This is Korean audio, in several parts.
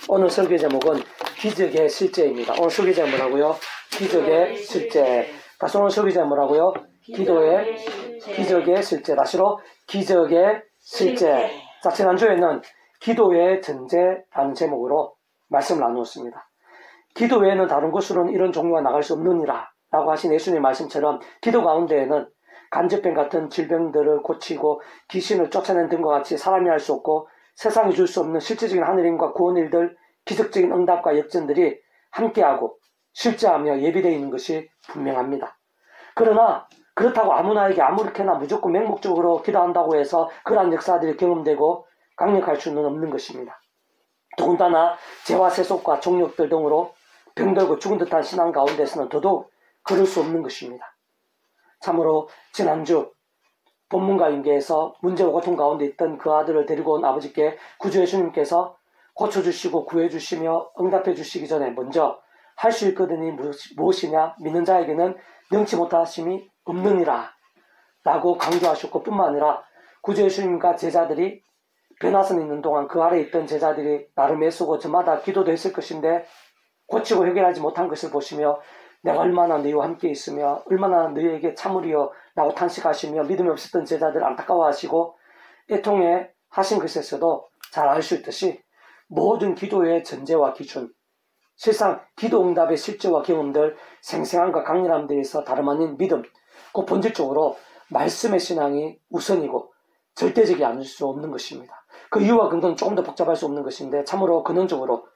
오늘 설교 제목은 기적의 실제입니다. 오늘 설교 제목은 뭐라고요? 기적의 실제. 다시 오늘 설교 제목은 뭐라고요? 기적의 실제. 다시로 기적의 실제. 자, 지난주에는 기도의 전제라는 제목으로 말씀을 나누었습니다. 기도 외에는 다른 곳으로는 이런 종류가 나갈 수 없느니라 라고 하신 예수님의 말씀처럼 기도 가운데에는 간접병 같은 질병들을 고치고 귀신을 쫓아낸 등과 같이 사람이 할 수 없고 세상이 줄 수 없는 실제적인 하늘임과 구원의 일들, 기적적인 응답과 역전들이 함께하고 실제하며 예비되어 있는 것이 분명합니다. 그러나 그렇다고 아무나에게 아무렇게나 무조건 맹목적으로 기도한다고 해서 그러한 역사들이 경험되고 강력할 수는 없는 것입니다. 더군다나 죄와 세속과 종력들 등으로 병들고 죽은 듯한 신앙 가운데서는 더더욱 그럴 수 없는 것입니다. 참으로 지난주 본문과 인계에서 문제와 고통 가운데 있던 그 아들을 데리고 온 아버지께 구주 예수님께서 고쳐주시고 구해주시며 응답해주시기 전에 먼저 할 수 있거든이 무엇이냐, 믿는 자에게는 능치 못하심이 없느니라 라고 강조하셨고, 뿐만 아니라 구주 예수님과 제자들이 변화선 있는 동안 그 아래에 있던 제자들이 나름 애쓰고 저마다 기도도 했을 것인데 고치고 해결하지 못한 것을 보시며 내가 얼마나 너희와 함께 있으며 얼마나 너희에게 참으리요 라고 탄식하시며 믿음이 없었던 제자들 안타까워하시고 애통해 하신 것에서도 잘 알 수 있듯이 모든 기도의 전제와 기준, 실상 기도 응답의 실제와 경험들, 생생함과 강렬함들에 있어 다름 아닌 믿음, 그 본질적으로 말씀의 신앙이 우선이고 절대적이 아닐 수 없는 것입니다. 그 이유와 근거는 조금 더 복잡할 수 없는 것인데 참으로 근원적으로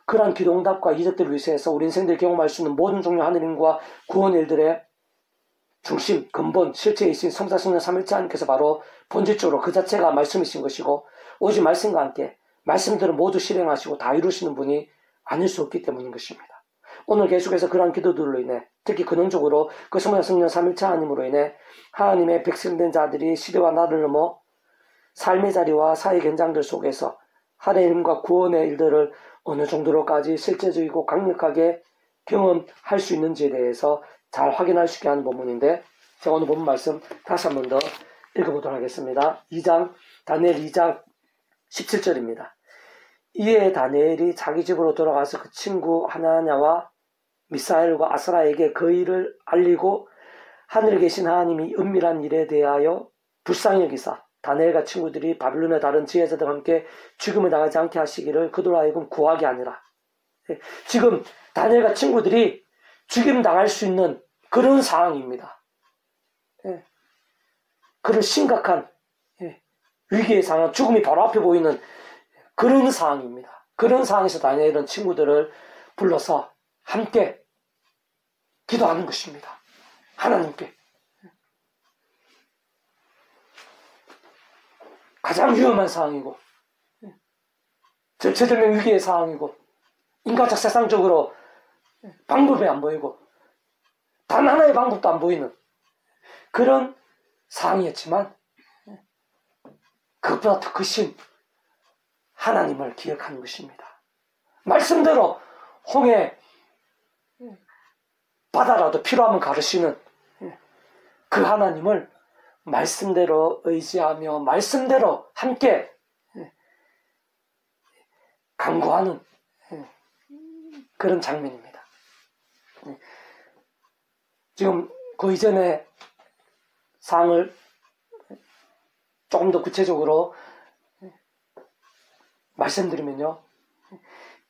그러한 기도 응답과 이적들을 위해서 우리 인생들이 경험할 수 있는 모든 종류 하느님과 구원의 일들의 중심, 근본, 실체에 있으신 성사, 성령, 삼일체 하나님께서 바로 본질적으로 그 자체가 말씀이신 것이고 오직 말씀과 함께 말씀들을 모두 실행하시고 다 이루시는 분이 아닐 수 없기 때문인 것입니다. 오늘 계속해서 그러한 기도들로 인해 특히 근원적으로 그 성사, 성령, 삼일체 하나님으로 인해 하나님의 백성된 자들이 시대와 나를 넘어 삶의 자리와 사회 현장들 속에서 하나님과 구원의 일들을 어느 정도로까지 실제적이고 강력하게 경험할 수 있는지에 대해서 잘 확인할 수 있게 하는 본문인데, 제가 오늘 본문 말씀 다시 한 번 더 읽어보도록 하겠습니다. 다니엘 2장 17절입니다. 이에 다니엘이 자기 집으로 돌아가서 그 친구 하나냐와 미사엘과 아스라에게 그 일을 알리고 하늘에 계신 하나님이 은밀한 일에 대하여 불쌍히 여기사 다니엘과 친구들이 바빌론의 다른 지혜자들과 함께 죽음을 당하지 않게 하시기를 그들로 하여금 구하게 하니라. 지금 다니엘과 친구들이 죽임 당할 수 있는 그런 상황입니다. 그런 심각한 위기의 상황, 죽음이 바로 앞에 보이는 그런 상황입니다. 그런 상황에서 다니엘은 친구들을 불러서 함께 기도하는 것입니다. 하나님께. 가장 위험한 상황이고 절체절명 위기의 상황이고 인간적 세상적으로 방법이 안 보이고 단 하나의 방법도 안 보이는 그런 상황이었지만 그것보다 더 크신 하나님을 기억하는 것입니다. 말씀대로 홍해 바다라도 필요하면 가르시는 그 하나님을 말씀대로 의지하며 말씀대로 함께 간구하는 그런 장면입니다. 지금 그 이전의 사항을 조금 더 구체적으로 말씀드리면요,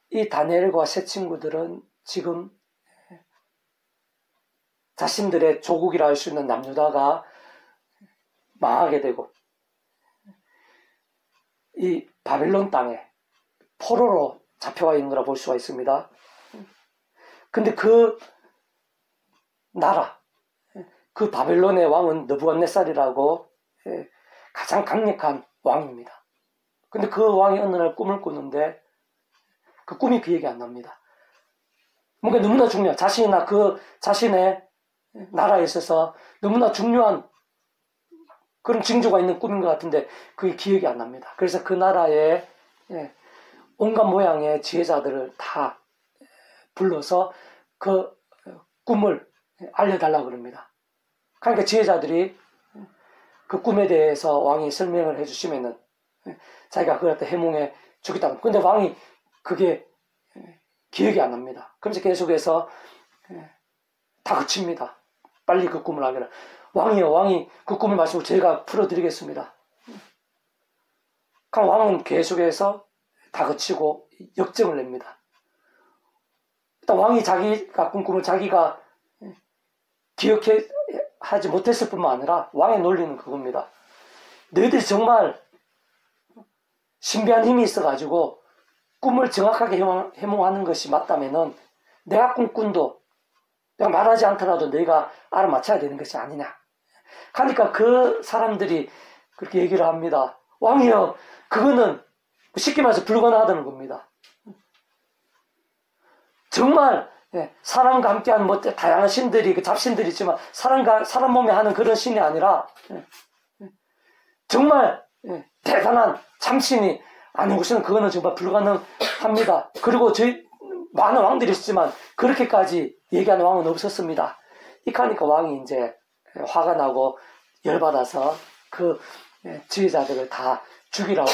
이 다니엘과 세 친구들은 지금 자신들의 조국이라 할 수 있는 남유다가 망하게 되고 이 바빌론 땅에 포로로 잡혀와 있는 거라 볼 수가 있습니다. 근데 그 나라, 그 바벨론의 왕은 느부갓네살이라고 가장 강력한 왕입니다. 근데 그 왕이 어느 날 꿈을 꾸는데 그 꿈이 기억이 안 납니다. 뭔가 너무나 중요한, 자신이나 그 자신의 나라에 있어서 너무나 중요한 그런 징조가 있는 꿈인 것 같은데 그게 기억이 안 납니다. 그래서 그 나라의 온갖 모양의 지혜자들을 다 불러서 그 꿈을 알려달라고 그럽니다. 그러니까 지혜자들이 그 꿈에 대해서 왕이 설명을 해주시면은 자기가 그걸 갖다 해몽해 주겠다고. 근데 왕이 그게 기억이 안 납니다. 그러면서 계속해서 다 그칩니다. 빨리 그 꿈을 하기를. 왕이요, 왕이 그 꿈을 말씀을 제가 풀어드리겠습니다. 그럼 왕은 계속해서 다 그치고 역정을 냅니다. 일단 왕이 자기가 꾼 꿈을 자기가 기억하지 못했을 뿐만 아니라 왕의 논리는 그겁니다. 너희들이 정말 신비한 힘이 있어가지고 꿈을 정확하게 해몽하는 것이 맞다면은 내가 꾼 꿈도 내가 말하지 않더라도 너희가 알아맞혀야 되는 것이 아니냐. 그러니까 그 사람들이 그렇게 얘기를 합니다. 왕이여, 그거는 쉽게 말해서 불가능하다는 겁니다. 정말 사람과 함께하는 뭐 다양한 신들이 그 잡신들이 있지만 사람과 사람 몸에 하는 그런 신이 아니라 정말 대단한 참신이 아닌 것은 그거는 정말 불가능합니다. 그리고 저희 많은 왕들이 있지만 그렇게까지 얘기하는 왕은 없었습니다. 이카니까 왕이 이제 화가 나고 열받아서 그 지휘자들을 다 죽이라고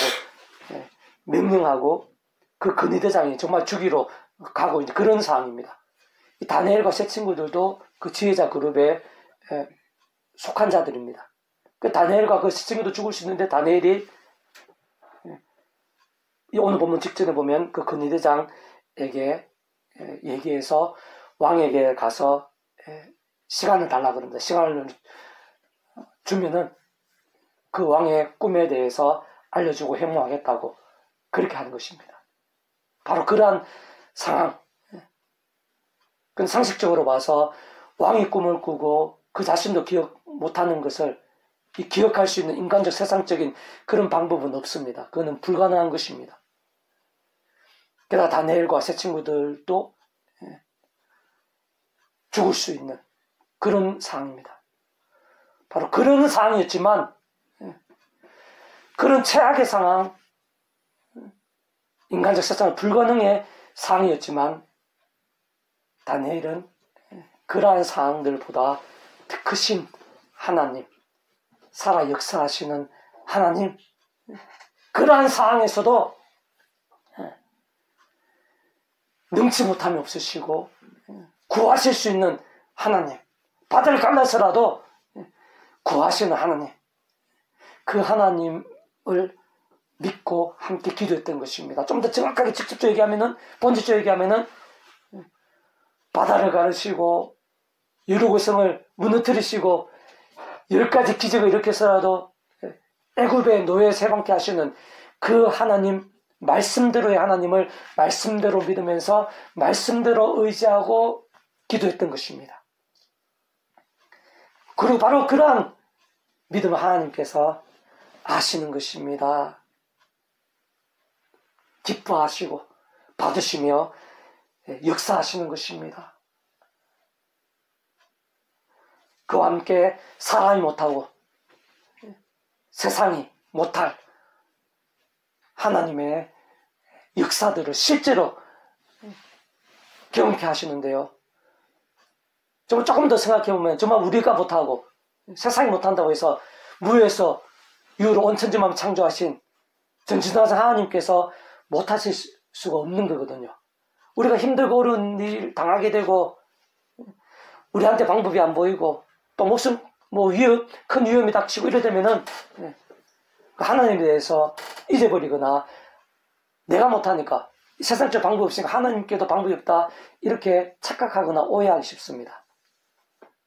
명령하고 그 근위대장이 정말 죽이러 가고 이제 그런 상황입니다. 이 다니엘과 세 친구들도 그 지휘자 그룹에 속한 자들입니다. 그 다니엘과 그 세 친구도 죽을 수 있는데 다니엘이 오늘 본문 직전에 보면 그 근위대장에게 얘기해서 왕에게 가서 시간을 달라 그럽니다. 시간을 주면은 그 왕의 꿈에 대해서 알려주고 해몽하겠다고 그렇게 하는 것입니다. 바로 그러한 상황. 그 상식적으로 봐서 왕이 꿈을 꾸고 그 자신도 기억 못하는 것을 기억할 수 있는 인간적 세상적인 그런 방법은 없습니다. 그거는 불가능한 것입니다. 게다가 다니엘과 세 친구들도 죽을 수 있는 그런 상황입니다. 바로 그런 상황이었지만 그런 최악의 상황, 인간적 세상은 불가능의 상황이었지만 다니엘은 그러한 상황들보다 더 크신 하나님, 살아 역사하시는 하나님, 그러한 상황에서도 능치 못함이 없으시고 구하실 수 있는 하나님, 바다를 갈라서라도 구하시는 하나님, 그 하나님을 믿고 함께 기도했던 것입니다. 좀 더 정확하게 직접적으로 얘기하면은, 본질적으로 얘기하면은 바다를 가르시고 여리고성을 무너뜨리시고 10가지 기적을 일으켜서라도 애굽의 노예 세방케 하시는 그 하나님, 말씀대로의 하나님을 말씀대로 믿으면서 말씀대로 의지하고 기도했던 것입니다. 그리고 바로 그러한 믿음을 하나님께서 아시는 것입니다. 기뻐하시고 받으시며 역사하시는 것입니다. 그와 함께 사람이 못하고 세상이 못할 하나님의 역사들을 실제로 경험케 하시는데요. 정말 조금 더 생각해보면 정말 우리가 못하고 세상이 못한다고 해서 무에서 유로 온천지만 창조하신 전지전능하신 하나님께서 못하실 수가 없는 거거든요. 우리가 힘들고 어려운 일 당하게 되고 우리한테 방법이 안 보이고 또 목숨 큰 위험이 닥치고 이러되면은 하나님에 대해서 잊어버리거나 내가 못하니까 세상적 방법이 없으니까 하나님께도 방법이 없다 이렇게 착각하거나 오해하기 쉽습니다.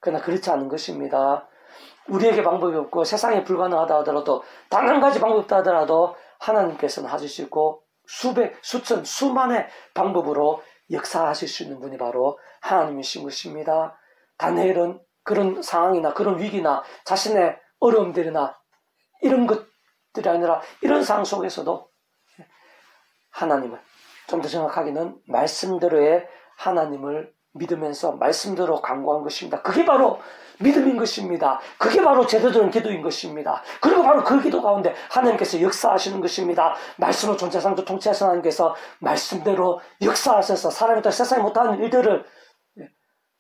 그러나 그렇지 않은 것입니다. 우리에게 방법이 없고 세상에 불가능하다 하더라도 단 한 가지 방법이 없다 하더라도 하나님께서는 하실 수 있고 수천, 수만의 방법으로 역사하실 수 있는 분이 바로 하나님이신 것입니다. 다니엘은 그런 상황이나 그런 위기나 자신의 어려움들이나 이런 것들이 아니라 이런 상황 속에서도 하나님을 좀 더 정확하게는 말씀대로의 하나님을 믿으면서 말씀대로 간구한 것입니다. 그게 바로 믿음인 것입니다. 그게 바로 제대로 된 기도인 것입니다. 그리고 바로 그 기도 가운데 하나님께서 역사하시는 것입니다. 말씀으로 존재상도 통치하시는 하나님께서 말씀대로 역사하셔서 사람이 또 세상에 못하는 일들을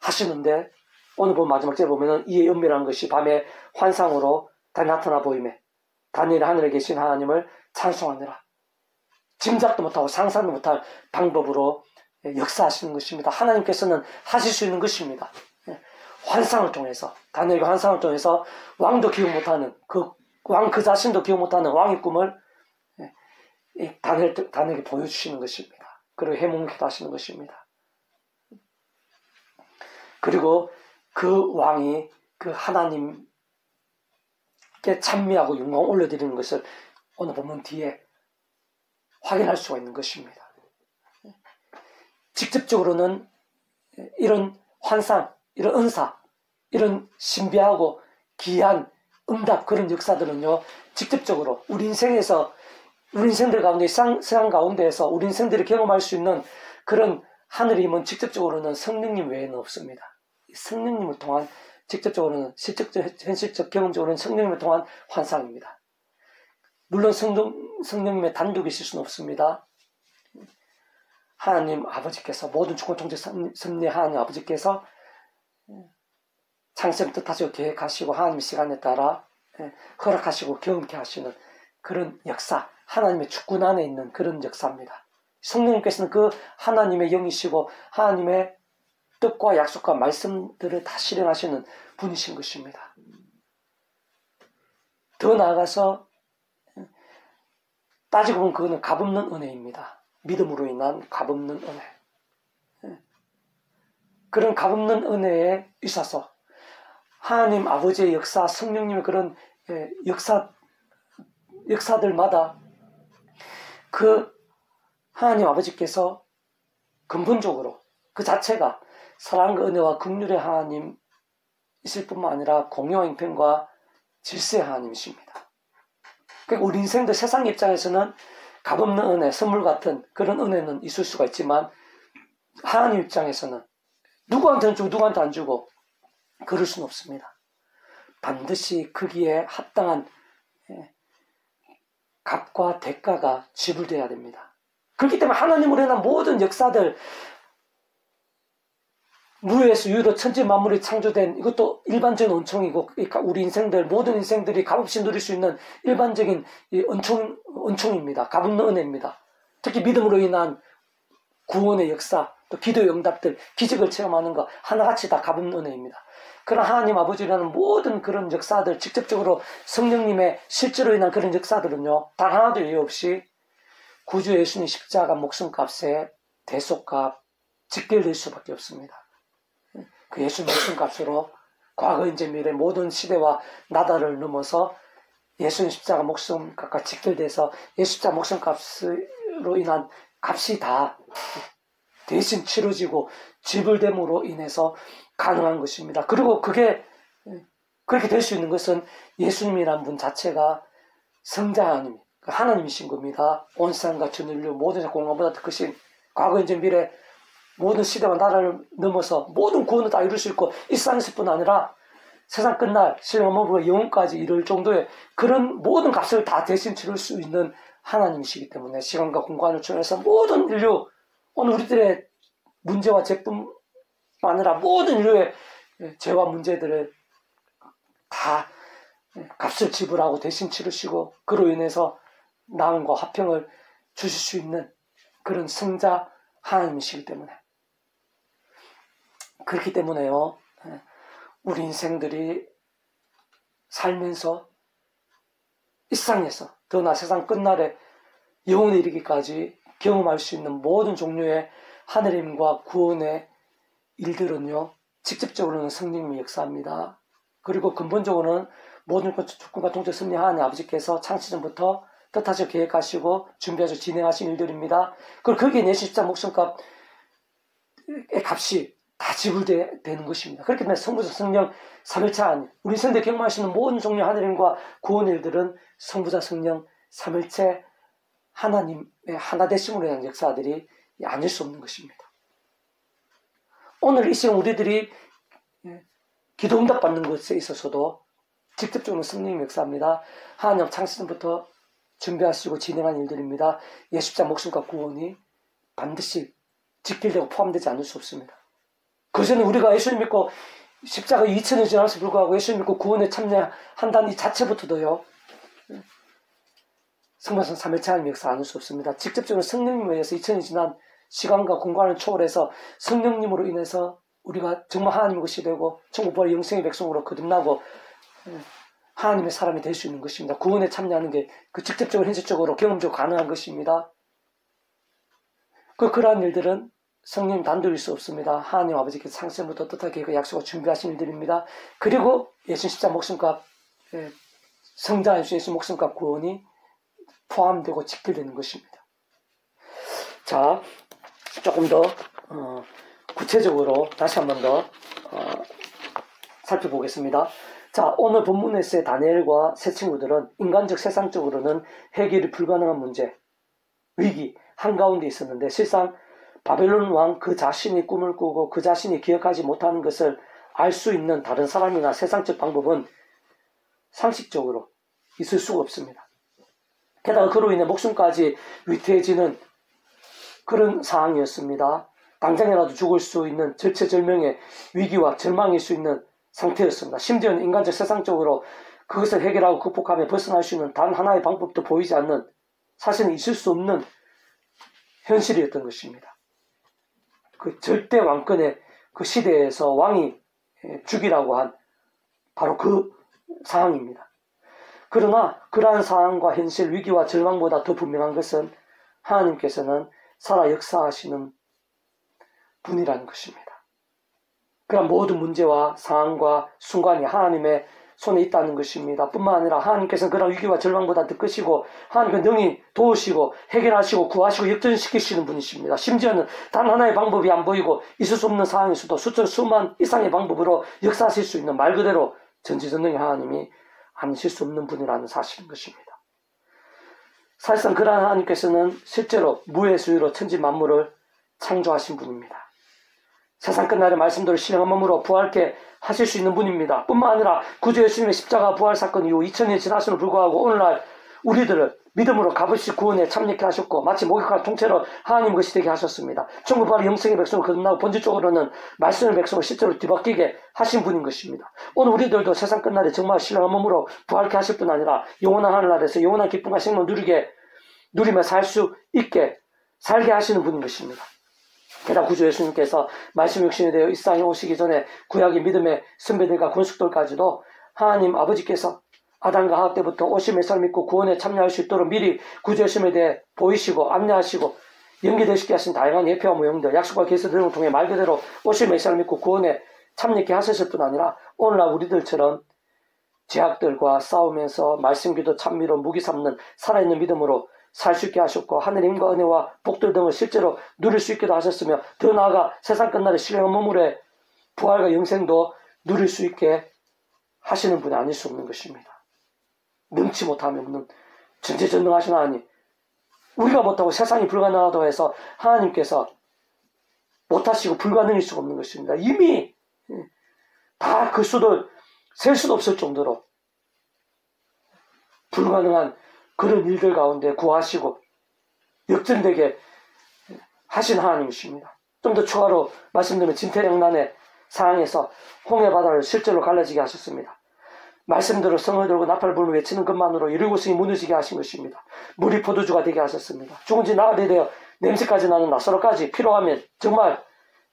하시는데 오늘 본 마지막 절에 보면은 이에 은밀한 것이 밤에 환상으로 다 나타나 보이매 다니엘이 하늘에 계신 하나님을 찬송하느라 짐작도 못하고 상상도 못할 방법으로 역사하시는 것입니다. 하나님께서는 하실 수 있는 것입니다. 환상을 통해서, 다니엘의 환상을 통해서 왕도 기억 못하는, 왕 그 자신도 기억 못하는 왕의 꿈을 다니엘에게 보여주시는 것입니다. 그리고 해몽기도 하시는 것입니다. 그리고 그 왕이 그 하나님께 찬미하고 영광을 올려드리는 것을 오늘 본문 뒤에 확인할 수가 있는 것입니다. 직접적으로는 이런 환상, 이런 은사, 이런 신비하고 귀한 응답, 그런 역사들은요, 직접적으로 우리 인생들 가운데, 세상 가운데에서 우리 인생들이 경험할 수 있는 그런 하늘의 힘은 직접적으로는 성령님 외에는 없습니다. 성령님을 통한, 직접적으로는, 현실적, 경험적으로는 성령님을 통한 환상입니다. 물론 성령님의 단독이실 수는 없습니다. 하나님 아버지께서, 모든 주권 통제 섭리의 하나님 아버지께서 창세를 뜻하시고 계획하시고 하나님의 시간에 따라 허락하시고 경험케 하시는 그런 역사, 하나님의 주권 안에 있는 그런 역사입니다. 성령님께서는 그 하나님의 영이시고 하나님의 뜻과 약속과 말씀들을 다 실행하시는 분이신 것입니다. 더 나아가서 따지고 보면 그거는 값없는 은혜입니다. 믿음으로 인한 값없는 은혜. 그런 값없는 은혜에 있어서 하나님 아버지의 역사, 성령님의 그런 역사들마다 그 하나님 아버지께서 근본적으로 그 자체가 사랑과 은혜와 긍휼의 하나님이실 뿐만 아니라 공의와 형편과 질서의 하나님이십니다. 그러니까 우리 인생들 세상 입장에서는 값없는 은혜, 선물 같은 그런 은혜는 있을 수가 있지만 하나님 입장에서는 누구한테는 주고 누구한테 안 주고 그럴 수는 없습니다. 반드시 거기에 합당한 값과 대가가 지불되어야 됩니다. 그렇기 때문에 하나님으로 인한 모든 역사들, 무에서 유로 천지 만물이 창조된 이것도 일반적인 은총이고 우리 인생들, 모든 인생들이 값없이 누릴 수 있는 일반적인 은총입니다. 값없는 은혜입니다. 특히 믿음으로 인한 구원의 역사, 또 기도의 응답들, 기적을 체험하는 것 하나같이 다 값없는 은혜입니다. 그런 하나님 아버지라는 모든 그런 역사들, 직접적으로 성령님의 실제로 인한 그런 역사들은요, 단 하나도 예외 없이 구주 예수님 십자가 목숨값에 대속값, 직결될 수밖에 없습니다. 그 예수 목숨값으로 과거, 현재, 미래 모든 시대와 나라를 넘어서 예수님 십자가 목숨값과 직결돼서 예수 십자가 목숨값으로 인한 값이 다 대신 치러지고 지불됨으로 인해서 가능한 것입니다. 그리고 그게 그렇게 될 수 있는 것은 예수님이라는 분 자체가 성자 하나님, 하나님이신 겁니다. 온 세상과 전 인류 모든 공간보다 더 크신 과거, 현재, 미래 모든 시대와 나라를 넘어서 모든 구원을 다 이룰 수 있고 이 세상에서 뿐 아니라 세상 끝날 신령모부가 영혼까지 이룰 정도의 그런 모든 값을 다 대신 치를 수 있는 하나님이시기 때문에 시간과 공간을 초월해서 모든 인류, 오늘 우리들의 문제와 죄뿐만 아니라 모든 인류의 죄와 문제들을 다 값을 지불하고 대신 치르시고 그로 인해서 나음과 화평을 주실 수 있는 그런 성자 하나님이시기 때문에, 그렇기 때문에요, 우리 인생들이 살면서 이 세상에서 더나 세상 끝날에 영원에 이르기까지 경험할 수 있는 모든 종류의 하늘의 힘과 구원의 일들은요, 직접적으로는 성령님이 역사합니다. 그리고 근본적으로는 모든 주권과 통제 섭리 하나님 아버지께서 창시전부터 뜻하시고 계획하시고 준비하시고 진행하신 일들입니다. 그리고 거기에 내 십자 목숨값의 값이 다 지불되는 것입니다. 그렇기 때문에 성부자 성령 삼일체 하나님, 우리 인생들 경험할 수 있는 모든 종류의 하늘의 힘과 구원의 일들은 성부자 성령 삼일체 하나님의 하나되심으로 인한 역사들이 아닐 수 없는 것입니다. 오늘 이 시간 우리들이 기도 응답 받는 것에 있어서도 직접적으로 성령님 역사입니다. 하나님 창세전부터 준비하시고 진행한 일들입니다. 예수자 목숨과 구원이 반드시 직결되고 포함되지 않을 수 없습니다. 그전에 우리가 예수님 믿고 십자가 2000년 지나서 불구하고 예수님 믿고 구원에 참여한다는 이 자체부터도요, 성만성 삼위일체 하나님 역사 아닐 수 없습니다. 직접적으로 성령님에 의해서 2000년 지난 시간과 공간을 초월해서 성령님으로 인해서 우리가 정말 하나님의 것이 되고 천국보다 영생의 백성으로 거듭나고 하나님의 사람이 될 수 있는 것입니다. 구원에 참여하는 게 그 직접적으로 현실적으로 경험적으로 가능한 것입니다. 그러한 일들은 성령 단독일 수 없습니다. 하나님 아버지께서 창세부터 뜻하게 그 약속을 준비하신 일들입니다. 그리고 예수 십자 목숨값, 성자 예수 목숨값 구원이 포함되고 직결되는 것입니다. 자, 조금 더 구체적으로 다시 한 번 더 살펴보겠습니다. 자, 오늘 본문에서의 다니엘과 세 친구들은 인간적 세상적으로는 해결이 불가능한 문제, 위기 한가운데 있었는데 실상 바벨론 왕 그 자신이 꿈을 꾸고 그 자신이 기억하지 못하는 것을 알 수 있는 다른 사람이나 세상적 방법은 상식적으로 있을 수가 없습니다. 게다가 그로 인해 목숨까지 위태해지는 그런 상황이었습니다. 당장이라도 죽을 수 있는 절체절명의 위기와 절망일 수 있는 상태였습니다. 심지어는 인간적 세상적으로 그것을 해결하고 극복하며 벗어날 수 있는 단 하나의 방법도 보이지 않는 사실은 있을 수 없는 현실이었던 것입니다. 그 절대 왕권의 그 시대에서 왕이 죽이라고 한 바로 그 상황입니다. 그러나 그러한 상황과 현실, 위기와 절망보다 더 분명한 것은 하나님께서는 살아 역사하시는 분이라는 것입니다. 그런 모든 문제와 상황과 순간이 하나님의 손에 있다는 것입니다. 뿐만 아니라 하나님께서는 그런 위기와 절망보다 더 크시고 하나님은 능히 도우시고 해결하시고 구하시고 역전시키시는 분이십니다. 심지어는 단 하나의 방법이 안 보이고 있을 수 없는 상황에서도 수천 수만 이상의 방법으로 역사하실 수 있는 말 그대로 전지전능의 하나님이 하실 수 없는 분이라는 사실인 것입니다. 사실상 그러한 하나님께서는 실제로 무의 수유로 천지 만물을 창조하신 분입니다. 세상 끝날의 말씀대로 실행한 몸으로 부활케 하실 수 있는 분입니다. 뿐만 아니라 구주 예수님의 십자가 부활 사건 이후 2000년이 지났음에도 불구하고 오늘날 우리들을 믿음으로 값없이 구원에 참여케 하셨고 마치 목욕할 통째로 하나님 것이 되게 하셨습니다. 천국바로 영생의 백성을 거듭나고 본질적으로는 말씀의 백성을 실제로 뒤바뀌게 하신 분인 것입니다. 오늘 우리들도 세상 끝날에 정말 신령한 몸으로 부활케 하실 뿐 아니라 영원한 하늘나라에서 영원한 기쁨과 생명을 누리며 살 수 있게 살게 하시는 분인 것입니다. 게다가 구주 예수님께서 말씀 육신이 되어 이 세상에 오시기 전에 구약의 믿음의 선배들과 권속들까지도 하나님 아버지께서 아담과 하와 때부터 오심의 썰 믿고 구원에 참여할 수 있도록 미리 구주 예수님에 대해 보이시고 안내하시고 연기되시게 하신 다양한 예표와 모형들, 약속과 계시 등을 통해 말 그대로 오심의 썰 믿고 구원에 참여케 하셨을 뿐 아니라 오늘날 우리들처럼 죄악들과 싸우면서 말씀기도 찬미로 무기 삼는 살아있는 믿음으로 살 수 있게 하셨고 하늘의 힘과 은혜와 복들 등을 실제로 누릴 수 있게도 하셨으며 더 나아가 세상 끝날의 신령한 몸물의 부활과 영생도 누릴 수 있게 하시는 분이 아닐 수 없는 것입니다. 능치 못함이 없는 전지전능하신 하나님, 우리가 못하고 세상이 불가능하다고 해서 하나님께서 못하시고 불가능일 수가 없는 것입니다. 이미 다 그 수를 셀 수도 없을 정도로 불가능한 그런 일들 가운데 구하시고 역전되게 하신 하나님이십니다. 좀 더 추가로 말씀드리면 진퇴양난의 상황에서 홍해 바다를 실제로 갈라지게 하셨습니다. 말씀대로 성을 들고 나팔 불며 외치는 것만으로 여리고성이 무너지게 하신 것입니다. 물이 포도주가 되게 하셨습니다. 죽은 지 나흘이 되어 냄새까지 나는 나사로까지 필요하면 정말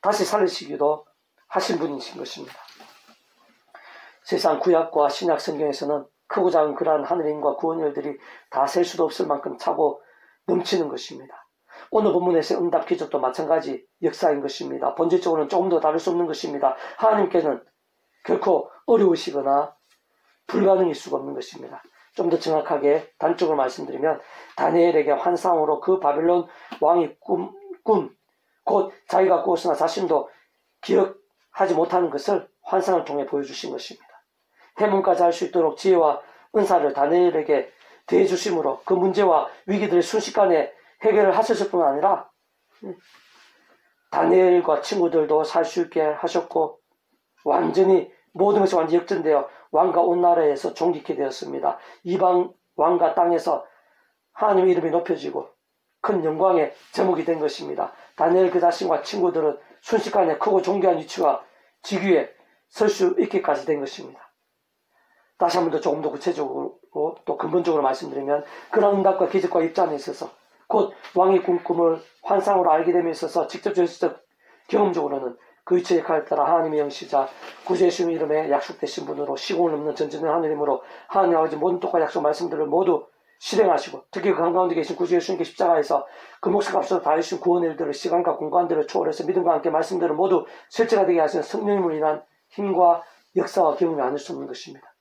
다시 살리시기도 하신 분이신 것입니다. 세상 구약과 신약 성경에서는 크고 작은 그러한 하늘의 힘과 구원 일들이 다 셀 수도 없을 만큼 차고 넘치는 것입니다. 오늘 본문에서의 응답 기적도 마찬가지 역사인 것입니다. 본질적으로는 조금 더 다를 수 없는 것입니다. 하나님께는 결코 어려우시거나 불가능일 수가 없는 것입니다. 좀 더 정확하게 단적으로 말씀드리면 다니엘에게 환상으로 그 바벨론 왕이 곧 자기가 꾸었으나 자신도 기억하지 못하는 것을 환상을 통해 보여주신 것입니다. 해문까지 할 수 있도록 지혜와 은사를 다니엘에게 대해주심으로 그 문제와 위기들을 순식간에 해결을 하셨을 뿐 아니라 다니엘과 친구들도 살 수 있게 하셨고 완전히 모든 것이 완전히 역전되어 왕과 온 나라에서 존귀케 되었습니다. 이방 왕과 땅에서 하나님의 이름이 높여지고 큰 영광의 제목이 된 것입니다. 다니엘 그 자신과 친구들은 순식간에 크고 존귀한 위치와 직위에 설 수 있게까지 된 것입니다. 다시 한 번 더 조금 더 구체적으로 또 근본적으로 말씀드리면 그런 응답과 기적과 입장에 있어서 곧 왕의 꿈을 환상으로 알게 됨에 있어서 직접적 경험적으로는 그 위치의 역할에 따라 하나님의 영시자 구주 예수님 이름에 약속되신 분으로 시공을 넘는 전지는 하느님으로 하나님 아버지 모든 뜻과 약속 말씀들을 모두 실행하시고 특히 그 한가운데 계신 구주 예수님께 십자가에서 그 목숨값으로 다해주신 구원의 일들을 시간과 공간들을 초월해서 믿음과 함께 말씀들을 모두 실제가 되게 하시는 성령님으로 인한 힘과 역사와 경험이 아닐 수 없는 것입니다.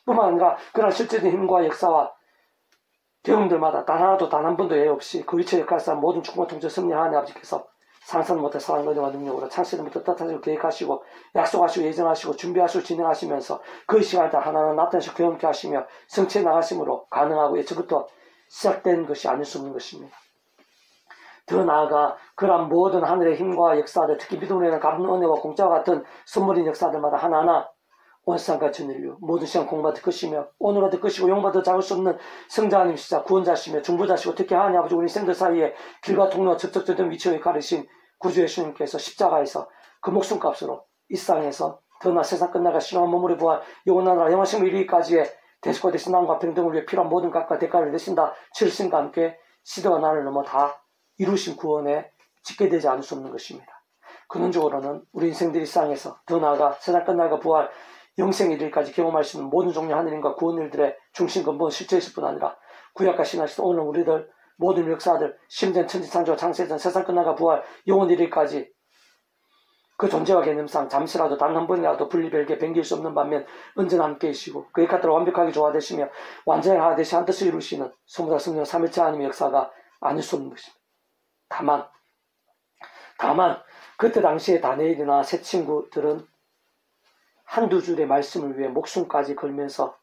뿐만 아니라 그런 실제적인 힘과 역사와 경험들마다 단 하나도 단 한 번도 예외 없이 그 위치에 역할사 모든 축복과 통제 섭리 하나님 아버지께서 상상 못할 사랑과 은혜와 능력으로 창세전부터 뜻하시고 계획하시고 약속하시고 예정하시고 준비하시고 진행하시면서 그 시간에 하나하나 나타내시고 경험케 하시며 성취해 나가심으로 가능하고 예초부터 시작된 것이 아닐 수 없는 것입니다. 더 나아가 그러한 모든 하늘의 힘과 역사들 특히 믿음으로 갚는 은혜와 공짜와 같은 선물인 역사들마다 하나하나 온 세상과 전 인류 모든 시간 공부받을 것이며 오늘받을 것이고 용받아 작을 수 없는 성자님이시자 구원자시며 중보자시고 특히 하나님 아버지 우리 인생들 사이에 길과 통로와 적적되던 위치에 가르신 구주 예수님께서 십자가에서 그 목숨값으로 이 땅에서 더나 세상 끝나가 신령한 몸으로 부활 영원한 영원심을 이루기까지의 대속과 대신 남과 평등을 위해 필요한 모든 값과 대가를 내신다 치르신과 함께 시대와 나를 넘어 다 이루신 구원에 짓게 되지 않을 수 없는 것입니다. 근원적으로는 우리 인생들이 이 땅에서 더 나아가 세상 끝나가 부활 영생 이르기까지 경험할 수 있는 모든 종류 하느님과 구원 일들의 중심 근본 실제였을 뿐 아니라 구약과 신화시대 오늘 우리들 모든 역사들 심지어 천지창조 창세전 세상 끝나가 부활 영원 이르기까지 그 존재와 개념상 잠시라도 단 한 번이라도 분리별개 변길 수 없는 반면 언제나 함께 계시고 그 역할들을 완벽하게 조화되시며 완전히 하나되시 한 뜻을 이루시는 성부다 성령 삼일체 하나님의 역사가 아닐 수 없는 것입니다. 다만 그때 당시에 다니엘이나 새 친구들은 한두 줄의 말씀을 위해 목숨까지 걸면서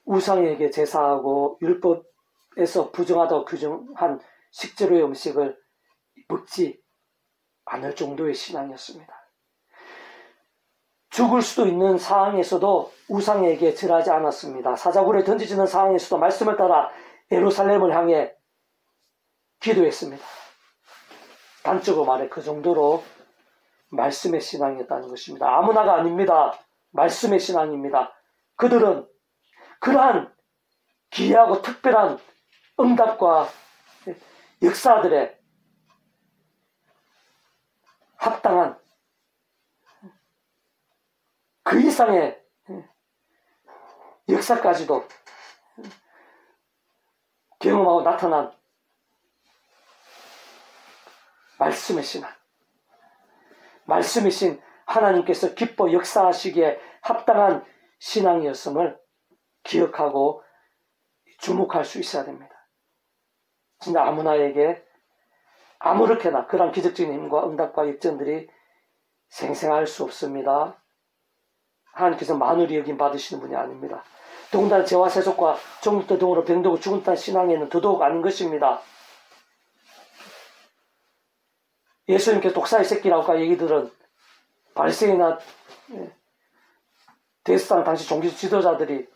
우상에게 제사하고 율법에서 부정하다고 규정한 식재료의 음식을 먹지 않을 정도의 신앙이었습니다. 죽을 수도 있는 상황에서도 우상에게 절하지 않았습니다. 사자굴에 던지지는 상황에서도 말씀을 따라 예루살렘을 향해 기도했습니다. 단적으로 말해 그 정도로 말씀의 신앙이었다는 것입니다. 아무나가 아닙니다. 말씀의 신앙입니다. 그들은 그러한 기이하고 특별한 응답과 역사들에 합당한 그 이상의 역사까지도 경험하고 나타난 말씀의 신앙. 말씀이신 하나님께서 기뻐 역사하시기에 합당한 신앙이었음을 기억하고 주목할 수 있어야 됩니다. 진짜 아무나에게 아무렇게나 그런 기적적인 힘과 응답과 역전들이 생생할 수 없습니다. 하나님께서 만물이 여김 받으시는 분이 아닙니다. 더군다나 죄와 세속과 종국도 등으로 병들고 죽은 신앙에는 더더욱 아닌 것입니다. 예수님께서 독사의 새끼라고 얘기들은 바리새인이나 대제사장 당시 종교 지도자들이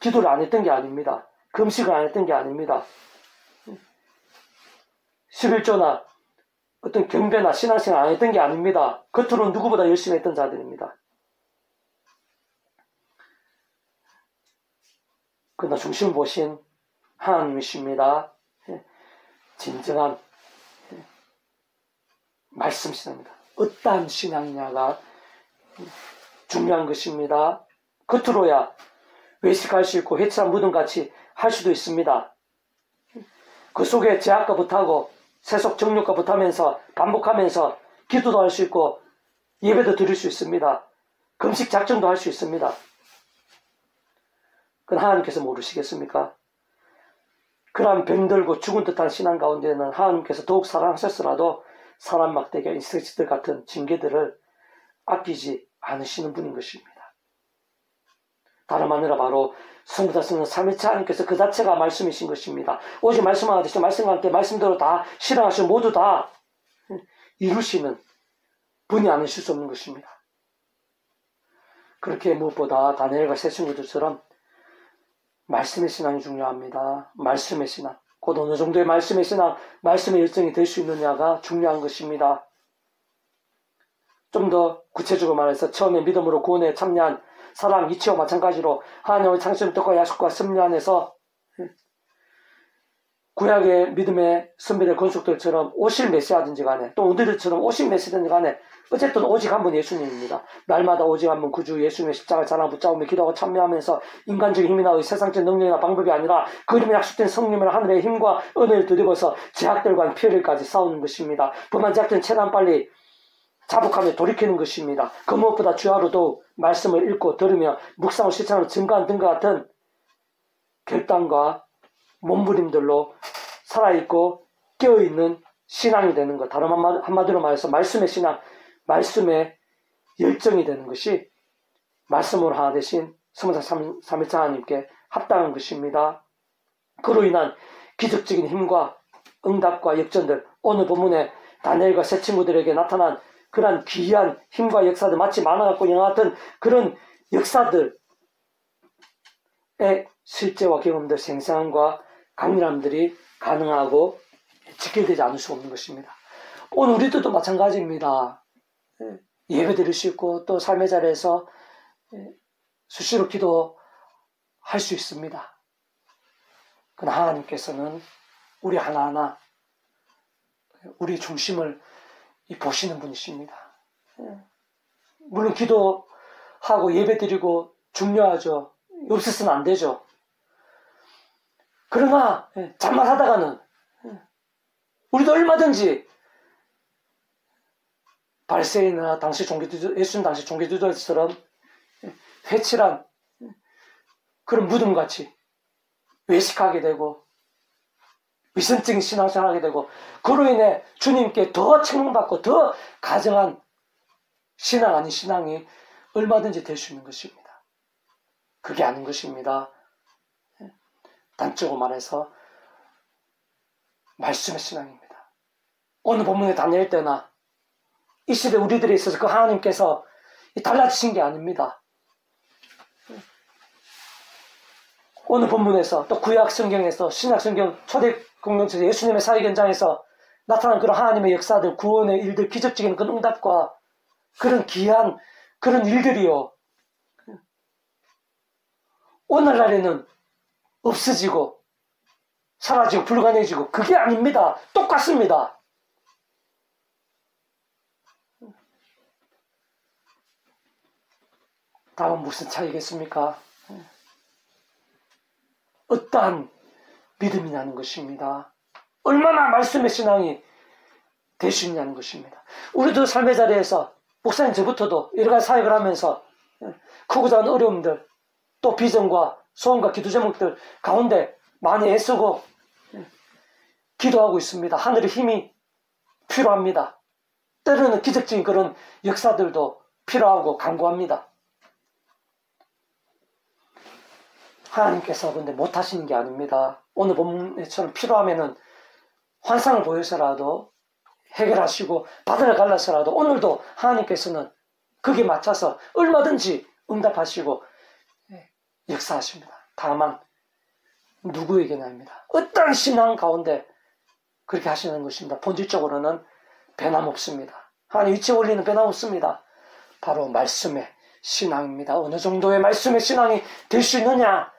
기도를 안 했던 게 아닙니다. 금식을 안 했던 게 아닙니다. 11조나 어떤 경배나 신앙생활 안 했던 게 아닙니다. 겉으로는 누구보다 열심히 했던 자들입니다. 그러나 중심을 보신 하나님이십니다. 진정한 말씀 신앙입니다. 어떠한 신앙이냐가 중요한 것입니다. 겉으로야 외식할 수 있고 회칠한 무덤같이 할 수도 있습니다. 그 속에 제약과 붙하고 세속 정욕과 붙하면서 반복하면서 기도도 할 수 있고 예배도 드릴 수 있습니다. 금식 작정도 할 수 있습니다. 그건 하나님께서 모르시겠습니까? 그러한 병들고 죽은 듯한 신앙 가운데는 하나님께서 더욱 사랑하셨으라도 사람 막대기와 인섹트들 같은 징계들을 아끼지 않으시는 분인 것입니다. 다름 아니라 바로 성부다 성령 삼위체 하나님께서 그 자체가 말씀이신 것입니다. 오직 말씀하듯이 말씀과 함께 말씀대로 다 실행하시고 모두 다 이루시는 분이 아니실 수 없는 것입니다. 그렇게 무엇보다 다니엘과 새 친구들처럼 말씀의 신앙이 중요합니다. 말씀의 신앙. 곧 어느 정도의 말씀의 신앙, 말씀의 열정이 될 수 있느냐가 중요한 것입니다. 좀 더 구체적으로 말해서 처음에 믿음으로 구원에 참여한 사랑, 이치와 마찬가지로 하나님의 창조의 뜻과 약속과 섭리 안에서 구약의 믿음의 선배들 건축들처럼 오실 메시아든지 간에 또 우리들처럼 오실 메시아든지 간에 어쨌든 오직 한 분 예수님입니다. 날마다 오직 한 분 구주 예수님의 십자가를 자랑 붙잡으며 기도하고 참여하면서 인간적인 힘이나 세상적 능력이나 방법이 아니라 그 이름에 약속된 성령의 하늘의 힘과 은혜를 드리고서 제약들과 피해를까지 싸우는 것입니다. 범한 제약들은 최대한 빨리 자복하며 돌이키는 것입니다. 그 무엇보다 주야로도 말씀을 읽고 들으며 묵상을 실천하는 증거한 등과 같은 결단과 몸부림들로 살아있고 깨어있는 신앙이 되는 것. 다른 한마디로 말해서 말씀의 신앙, 말씀의 열정이 되는 것이 말씀으로 하나 되신 성삼 삼일차 하나님께 합당한 것입니다. 그로 인한 기적적인 힘과 응답과 역전들, 오늘 본문에 다니엘과 세 친구들에게 나타난 그러한 귀한 힘과 역사들, 마치 만화 같고 영화 같은 그런 역사들의 실제와 경험들, 생생함과 강렬함들이 가능하고 지켜되지 않을 수 없는 것입니다. 오늘 우리들도 마찬가지입니다. 예배 드릴 수 있고 또 삶의 자리에서 수시로 기도할 수 있습니다. 그러나 하나님께서는 우리 하나하나 우리 중심을 보시는 분이십니다. 물론 기도하고 예배 드리고 중요하죠. 없어서는 안 되죠. 그러나 잠만 하다가는 우리도 얼마든지 바리새인이나 당시 종교지도 예수님 당시 종교지도처럼 회칠한 그런 무덤같이 외식하게 되고 위선적인 신앙생활하게 되고 그로 인해 주님께 더 책망받고 더 가정한 신앙 아닌 신앙이 얼마든지 될 수 있는 것입니다. 그게 아닌 것입니다. 단적으로 말해서 말씀의 신앙입니다. 오늘 본문의 다니엘 때나 이 시대 우리들에 있어서 그 하나님께서 달라지신 게 아닙니다. 오늘 본문에서 또 구약 성경에서 신약 성경 초대 공동체 예수님의 사역 현장에서 나타난 그런 하나님의 역사들, 구원의 일들, 기적적인 그런 응답과 그런 귀한 그런 일들이요. 오늘날에는 없어지고 사라지고 불가능해지고 그게 아닙니다. 똑같습니다. 다음은 무슨 차이겠습니까? 어떠한 믿음이냐는 것입니다. 얼마나 말씀의 신앙이 될 수 있냐는 것입니다. 우리도 삶의 자리에서 목사님 저부터도 여러 가지 사역을 하면서 크고 작은 어려움들 또 비전과 소원과 기도 제목들 가운데 많이 애쓰고 기도하고 있습니다. 하늘의 힘이 필요합니다. 때로는 기적적인 그런 역사들도 필요하고 간구합니다. 하나님께서 근데 못하시는 게 아닙니다. 오늘 본문처럼 필요하면은 환상을 보여서라도 해결하시고 바다를 갈라서라도 오늘도 하나님께서는 거기에 맞춰서 얼마든지 응답하시고 역사하십니다. 다만 누구에게나입니다. 어떤 신앙 가운데 그렇게 하시는 것입니다. 본질적으로는 변함없습니다. 하나님 위치 원리는 변함없습니다. 바로 말씀의 신앙입니다. 어느 정도의 말씀의 신앙이 될 수 있느냐?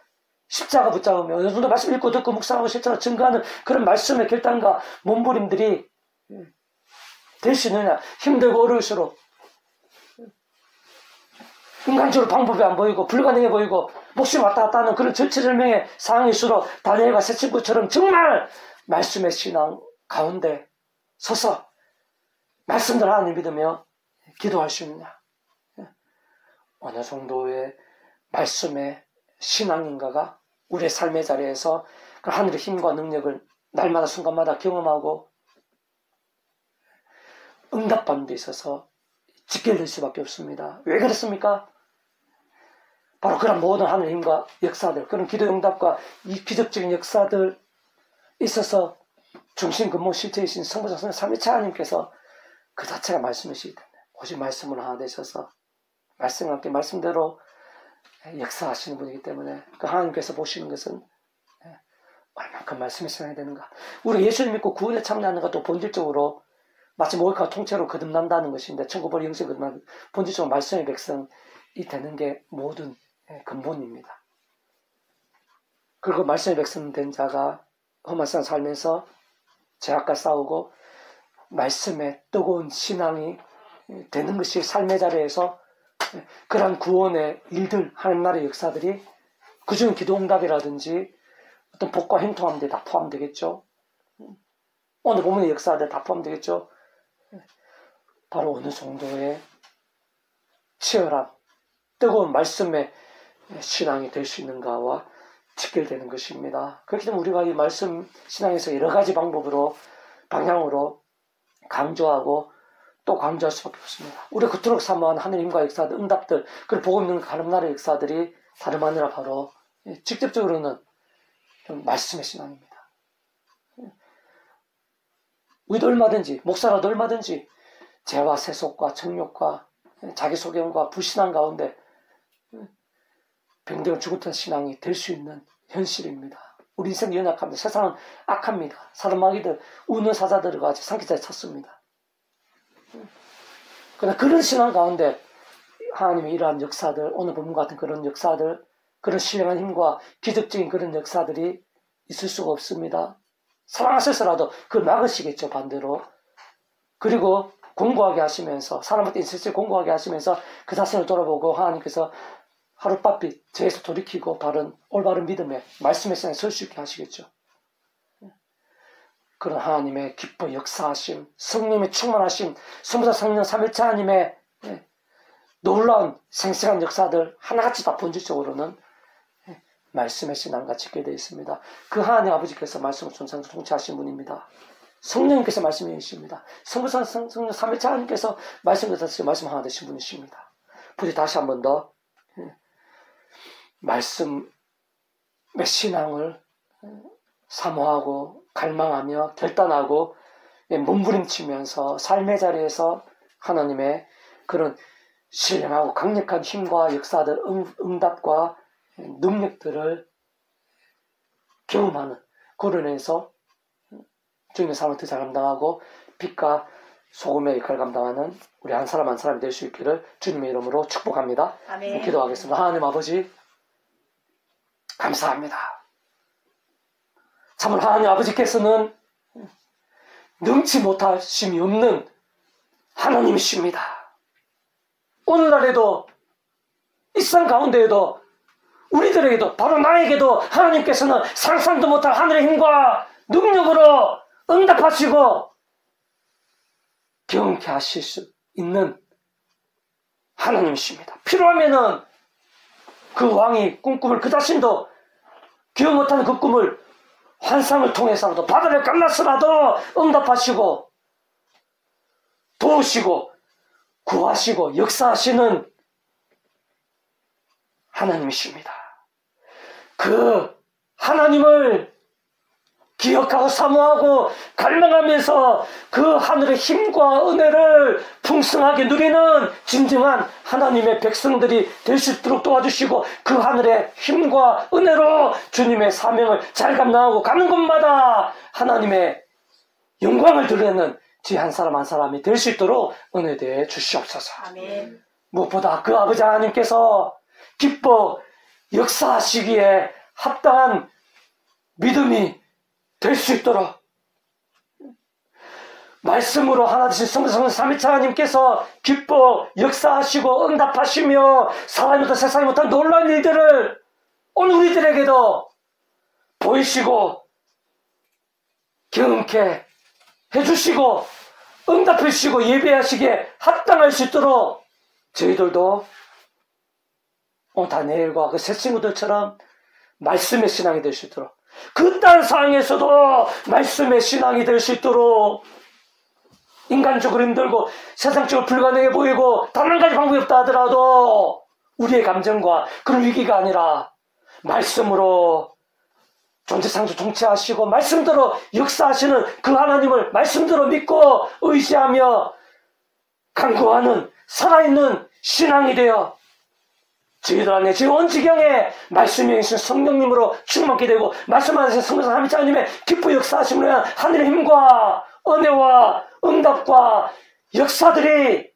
십자가 붙잡으며 어느 정도 말씀 읽고 듣고 묵상하고 실천하고 증거하는 그런 말씀의 결단과 몸부림들이 될 수 있느냐? 힘들고 어려울수록 인간적으로 방법이 안 보이고 불가능해 보이고 목숨이 왔다 갔다 하는 그런 절체절명의 상황일수록 다니엘과 세 친구처럼 정말 말씀의 신앙 가운데 서서 말씀들 하나님 믿으며 기도할 수 있느냐? 어느 정도의 말씀의 신앙인가가 우리의 삶의 자리에서 그 하늘의 힘과 능력을 날마다 순간마다 경험하고 응답받는 데 있어서 직결될 수밖에 없습니다. 왜 그렇습니까? 바로 그런 모든 하늘의 힘과 역사들, 그런 기도 응답과 이 기적적인 역사들 있어서 중심 근본 실체이신 성부장 삼위차 하나님께서 그 자체가 말씀이시기 때문에 오직 말씀으로 하나 되셔서 말씀과 함께 말씀대로 역사하시는 분이기 때문에 그 하나님께서 보시는 것은 얼만큼 말씀이 신앙이 되는가. 우리가 예수를 믿고 구원에 참여하는 것도 본질적으로 마치 모욕과 통째로 거듭난다는 것인데 천국벌이 영생 거듭나는 본질적으로 말씀의 백성 되는 게 모든 근본입니다. 그리고 말씀의 백성 된 자가 험한 세상 살면서 죄악과 싸우고 말씀에 뜨거운 신앙이 되는 것이 삶의 자리에서 그러한 구원의 일들, 하나님 나라의 역사들이 그중 기도응답이라든지 어떤 복과 행통하는 데 다 포함되겠죠. 오늘 본문의 역사들 다 포함되겠죠. 바로 어느 정도의 치열한 뜨거운 말씀의 신앙이 될 수 있는가와 직결되는 것입니다. 그렇기 때문에 우리가 이 말씀 신앙에서 여러 가지 방법으로 방향으로 강조하고 또 강조할 수밖에 없습니다. 우리가 그토록 사모한 하느님과 역사들, 응답들, 그리고 복음 있는 하나님 나라의 역사들이 다름 아니라 바로 직접적으로는 말씀의 신앙입니다. 우리도 얼마든지, 목사라도 얼마든지 죄와 세속과 정욕과 자기소경과 불신앙 가운데 병들어 죽을 듯한 신앙이 될 수 있는 현실입니다. 우리 인생이 연약합니다. 세상은 악합니다. 사람마귀들, 우는 사자들과 같이 산기자에 찼습니다. 그러나 그런 신앙 가운데 하나님의 이러한 역사들, 오늘 본문 같은 그런 역사들, 그런 신령한 힘과 기적적인 그런 역사들이 있을 수가 없습니다. 사랑하셔서라도 그걸 막으시겠죠, 반대로. 그리고 공고하게 하시면서, 사람한테 인생을 공고하게 하시면서 그 자신을 돌아보고 하나님께서 하룻밤빛 죄에서 돌이키고 올바른 믿음에 말씀의 세상에 설 수 있게 하시겠죠. 그런 하나님의 기뻐 역사하심, 성령의 충만하심, 성부자 성령 삼일체 하나님의 놀라운 생생한 역사들 하나같이 다 본질적으로는 말씀의 신앙과 직결되어 있습니다. 그 하나님 아버지께서 말씀을 전상으로 통치하신 분입니다. 성령님께서 말씀이십니다. 성부자 성령 삼일체 하나님께서 말씀을 말씀 하나 되신 분이십니다. 부디 다시 한 번 더 말씀의 신앙을 사모하고 갈망하며 결단하고 몸부림치면서 삶의 자리에서 하나님의 그런 신령하고 강력한 힘과 역사들, 응답과 능력들을 경험하는 그로 인해서 주님의 삶을 더 잘 감당하고 빛과 소금의 역할을 감당하는 우리 한 사람 한 사람이 될 수 있기를 주님의 이름으로 축복합니다. 아멘. 기도하겠습니다. 하나님 아버지 감사합니다. 참으로 하나님 아버지께서는 능치 못하심이 없는 하나님이십니다. 오늘날에도 이 세상 가운데에도 우리들에게도 바로 나에게도 하나님께서는 상상도 못할 하늘의 힘과 능력으로 응답하시고 경험케 하실 수 있는 하나님이십니다. 필요하면은 그 왕이 꿈꾸물 그 자신도 기억 못하는 그 꿈을 환상을 통해서라도 바다를 갈라서라도 응답하시고 도우시고 구하시고 역사하시는 하나님이십니다. 그 하나님을 기억하고 사모하고 갈망하면서 그 하늘의 힘과 은혜를 풍성하게 누리는 진정한 하나님의 백성들이 될 수 있도록 도와주시고 그 하늘의 힘과 은혜로 주님의 사명을 잘 감당하고 가는 곳마다 하나님의 영광을 드러내는 지 한 사람 한 사람이 될 수 있도록 은혜 대해 주시옵소서. 아멘. 무엇보다 그 아버지 하나님께서 기뻐 역사하시기에 합당한 믿음이 될 수 있도록 말씀으로 하나 되신 성부 삼위일체 하나님께서 기뻐 역사하시고 응답하시며 사람이 못한 세상이 못한 놀라운 일들을 오늘 우리들에게도 보이시고 경험케 해주시고 응답해 주시고 예배하시기에 합당할 수 있도록 저희들도 다 내일과 그 새 친구들처럼 말씀의 신앙이 될 수 있도록 그딴 상황에서도 말씀의 신앙이 될 수 있도록 인간적으로 힘들고 세상적으로 불가능해 보이고 단 한 가지 방법이 없다 하더라도 우리의 감정과 그런 위기가 아니라 말씀으로 존재상조 통치하시고 말씀대로 역사하시는 그 하나님을 말씀대로 믿고 의지하며 간구하는 살아있는 신앙이 되어 저희들 안에 제 온 지경에 말씀이 계신 성령님으로 충만케 되고 말씀하신 성령 삼위일체 하나님의 기쁘 역사하심으로 인한 하늘의 힘과 은혜와 응답과 역사들이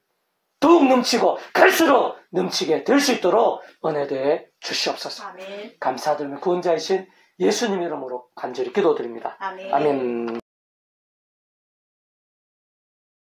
더욱 넘치고 갈수록 넘치게 될 수 있도록 은혜 되어 주시옵소서. 아멘. 감사드리며 구원자이신 예수님 이름으로 간절히 기도드립니다. 아멘. 아멘.